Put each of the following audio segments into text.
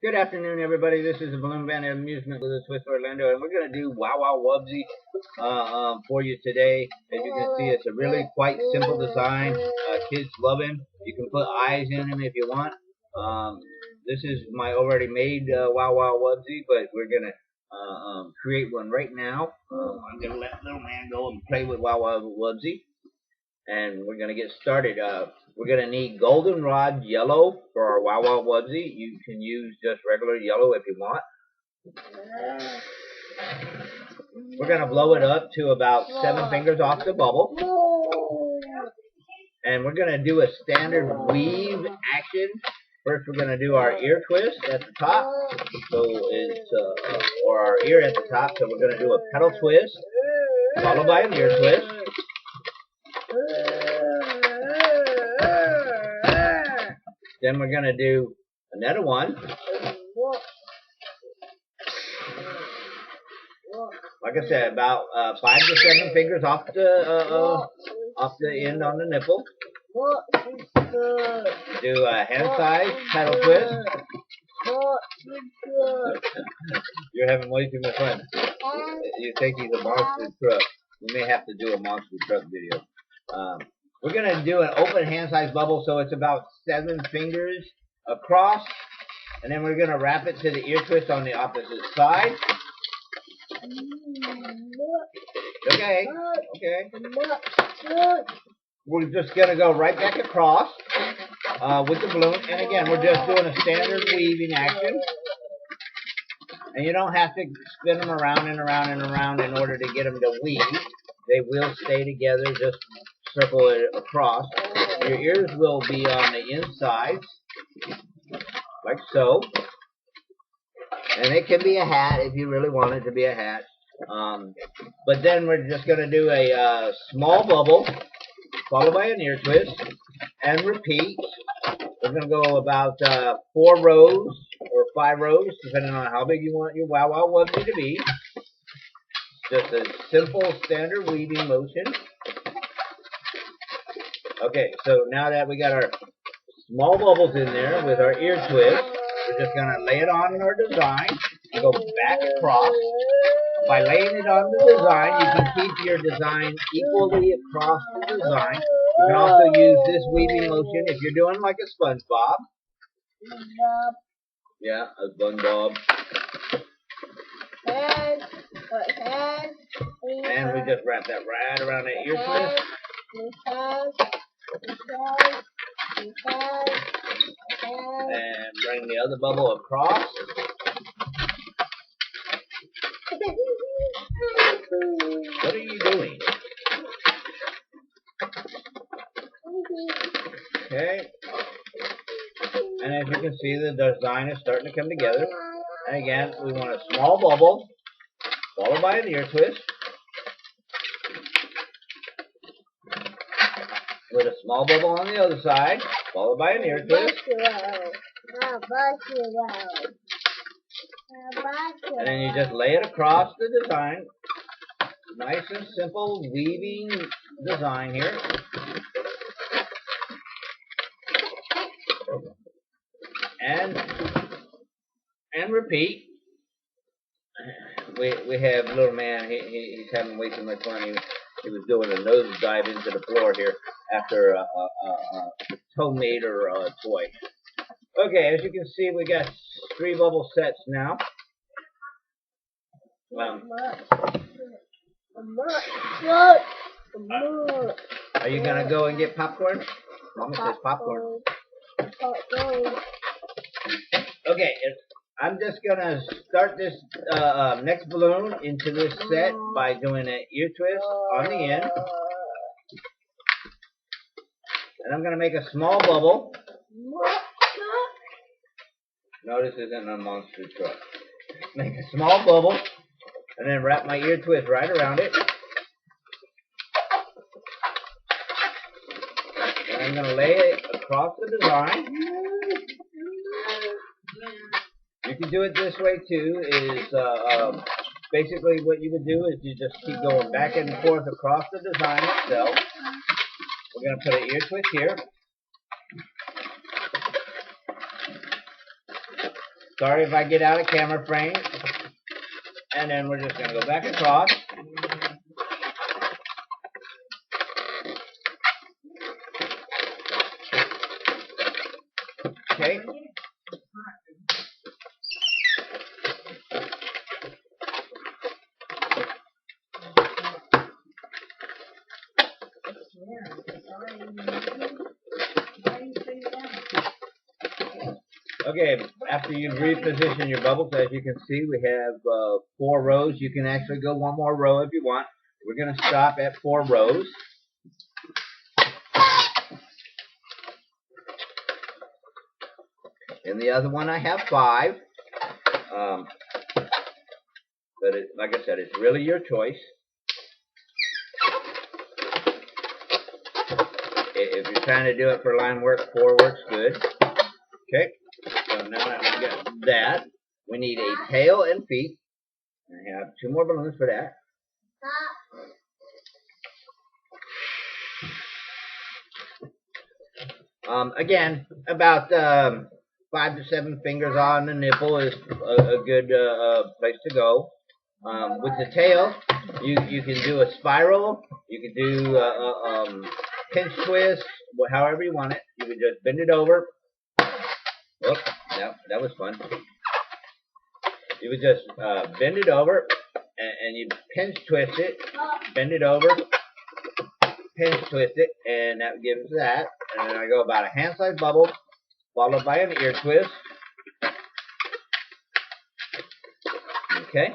Good afternoon, everybody. This is the Balloon Bandit of Amusement with us with Orlando, and we're going to do Wow Wow Wubbzy for you today. As you can see, it's a really quite simple design. Kids love him. You can put eyes in him if you want. This is my already made Wow Wow Wubbzy, but we're going to create one right now. I'm going to let little man go and play with Wow Wow Wubbzy, and we're going to get started. We're going to need goldenrod yellow for our Wow Wow Wubbzy. You can use just regular yellow if you want. We're going to blow it up to about 7 fingers off the bubble. And we're going to do a standard weave action. First, we're going to do our ear twist at the top. So it's, or our ear at the top. So we're going to do a petal twist, followed by an ear twist. Then we're going to do another one. Like I said, about 5 to 7 fingers off the end on the nipple. Do a hand size petal twist. You're having way too much fun. You think he's a monster truck. We may have to do a monster truck video. We're going to do an open hand size bubble, so it's about 7 fingers across. And then we're going to wrap it to the ear twist on the opposite side. Okay. We're just going to go right back across with the balloon. And again, we're just doing a standard weaving action. And you don't have to spin them around and around and around in order to get them to weave. They will stay together. Just circle it across. Your ears will be on the inside, like so. And it can be a hat if you really want it to be a hat. But then we're just going to do a small bubble, followed by an ear twist, and repeat. We're going to go about 4 rows or 5 rows, depending on how big you want your Wow Wow Wubbzy to be. Just a simple standard weaving motion. Okay, so now that we got our small bubbles in there with our ear twist, we're just going to lay it on our design and go back across. By laying it on the design, you can keep your design equally across the design. You can also use this weaving motion if you're doing like a SpongeBob. Yeah, a SpongeBob. And we just wrap that right around the ear twist. And bring the other bubble across. What are you doing? Okay. And as you can see, the design is starting to come together. And again, we want a small bubble, followed by an ear twist. With a small bubble on the other side, followed by an ear twist. And then you just lay it across the design. Nice and simple weaving design here. And repeat. We have little man, he's having way too much fun. He was doing a nose dive into the floor here after a homemade or a toy. Okay, as you can see, we got 3 bubble sets now. Are you gonna go and get popcorn? Mama says popcorn. Okay, I'm just gonna start this next balloon into this set by doing an ear twist on the end. And I'm gonna make a small bubble. No, this isn't a monster truck. Make a small bubble, and then wrap my ear twist right around it. And I'm going to lay it across the design. You can do it this way too, is basically what you would do is you just keep going back and forth across the design itself. We're going to put an ear twist here. Sorry if I get out of camera frame. And then we're just going to go back across. Okay. Okay, after you've repositioned your bubbles, as you can see, we have 4 rows. You can actually go one more row if you want. We're going to stop at 4 rows. In the other one, I have 5. But like I said, it's really your choice. If you're trying to do it for line work, 4 works good. Okay, so now that we got that, we need a tail and feet. I have 2 more balloons for that. Again, about 5 to 7 fingers on the nipple is a good place to go. With the tail, you can do a spiral, you can do pinch twist, however you want it. You can just bend it over. Oh, that was fun. You would just bend it over, and you pinch twist it, bend it over, pinch twist it, and that gives that. And then I go about a hand-sized bubble, followed by an ear twist. Okay.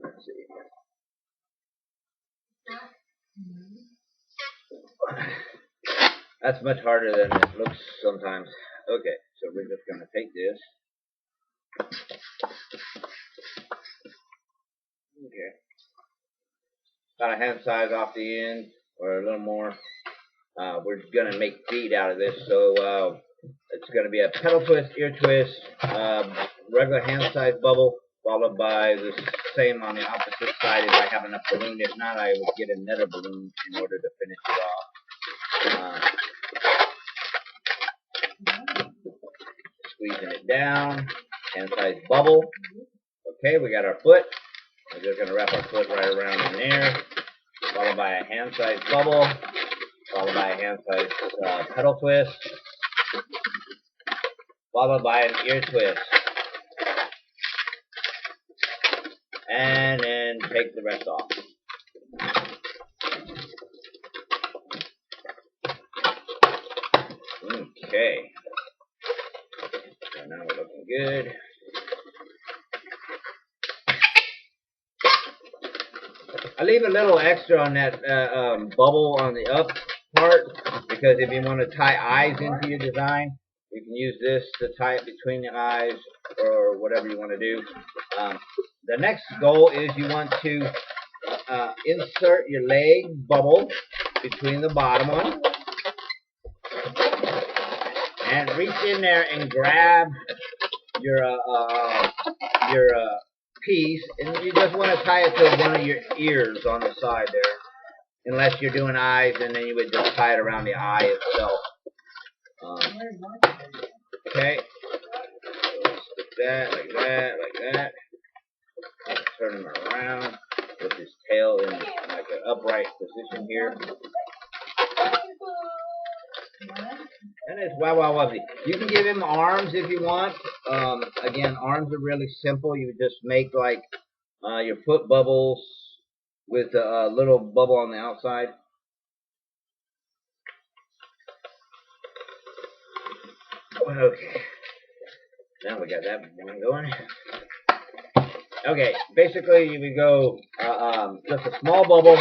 Let's see. That's much harder than it looks sometimes. Okay, so we're just going to take this. Okay. About a hand size off the end, or a little more. We're going to make feet out of this, so it's going to be a pedal twist, ear twist, regular hand size bubble, followed by the same on the opposite side if I have enough balloon. If not, I would get another balloon in order to finish it off. Squeezing it down, hand size bubble. Okay, we got our foot. We're just going to wrap our foot right around in there, followed by a hand size bubble, followed by a hand size pedal twist, followed by an ear twist. And then take the rest off. Okay. So now we're looking good. I leave a little extra on that bubble on the up part, because if you want to tie eyes into your design, you can use this to tie it between the eyes or whatever you want to do. The next goal is you want to insert your leg bubble between the bottom one, and reach in there and grab your piece, and you just want to tie it to one of your ears on the side there, unless you're doing eyes, and then you would just tie it around the eye itself. Okay, stick that like that, like that. Turn him around with his tail in like an upright position here. And it's wubbzy. You can give him arms if you want. Again, arms are really simple. You would just make like your foot bubbles with a little bubble on the outside. Okay. Now we got that one going. Okay, basically you would go just a small bubble,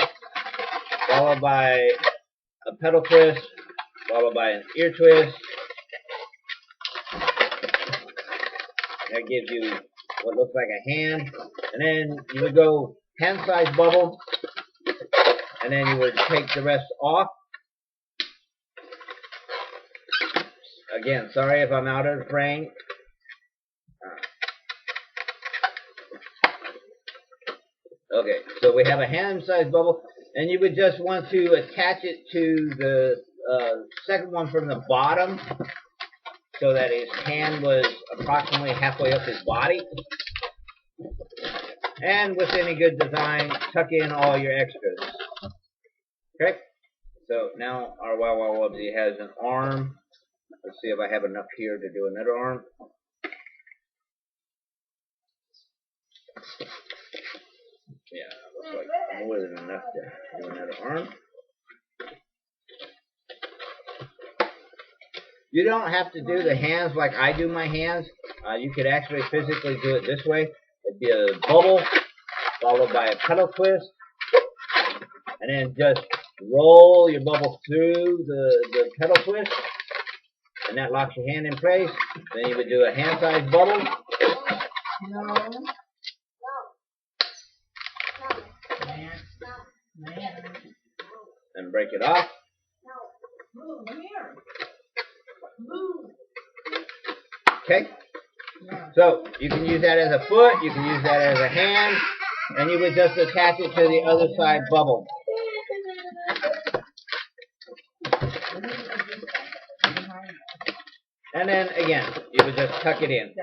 followed by a pedal twist, followed by an ear twist. That gives you what looks like a hand. And then you would go hand-sized bubble, and then you would take the rest off. Again, sorry if I'm out of the frame. Okay, so we have a hand-sized bubble, and you would just want to attach it to the second one from the bottom. so that his hand was approximately halfway up his body. And with any good design, tuck in all your extras. Okay? So now our Wow Wow Wubbzy has an arm. Let's see if I have enough here to do another arm. Yeah, looks like more than enough to do another arm. You don't have to do the hands like I do my hands. You could actually physically do it this way. It'd be a bubble followed by a pedal twist, and then just roll your bubble through the pedal twist, and that locks your hand in place. Then you would do a hand-sized bubble. And break it off. Okay, so you can use that as a foot, you can use that as a hand, and you would just attach it to the other side bubble. And then again, you would just tuck it in.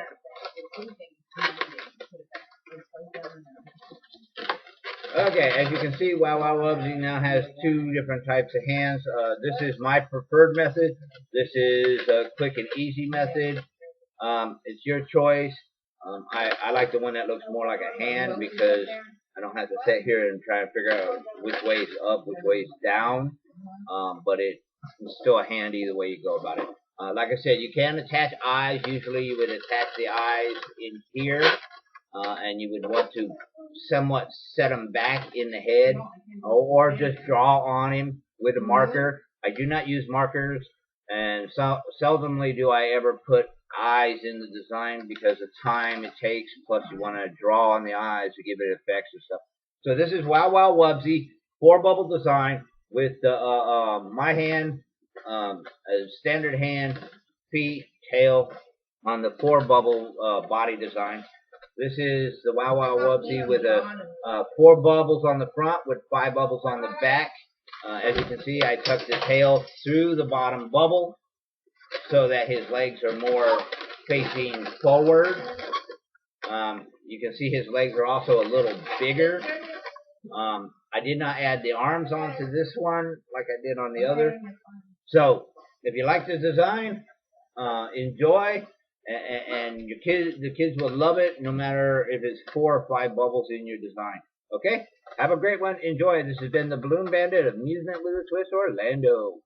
Okay, as you can see, Wow Wow Wubbzy now has two different types of hands. This is my preferred method. This is a quick and easy method. It's your choice. I like the one that looks more like a hand because I don't have to sit here and try and figure out which way is up, which way is down. But it's still a hand either way you go about it. Like I said, you can attach eyes. Usually you would attach the eyes in here. And you would want to somewhat set them back in the head, or just draw on him with a marker. I do not use markers, and seldomly do I ever put eyes in the design because of time it takes, plus you want to draw on the eyes to give it effects and stuff. So this is Wow Wow Wubbzy 4-bubble design with my hand, a standard hand, feet, tail on the 4-bubble body design. This is the Wow Wow Wubbzy with 4 bubbles on the front with 5 bubbles on the back. As you can see, I tucked the tail through the bottom bubble so that his legs are more facing forward. You can see his legs are also a little bigger. I did not add the arms onto this one like I did on the other. So, if you like the design, enjoy. And the kids will love it, no matter if it's 4 or 5 bubbles in your design. Okay? Have a great one. Enjoy. This has been the Balloon Bandit of Amusement with a Twist, Orlando.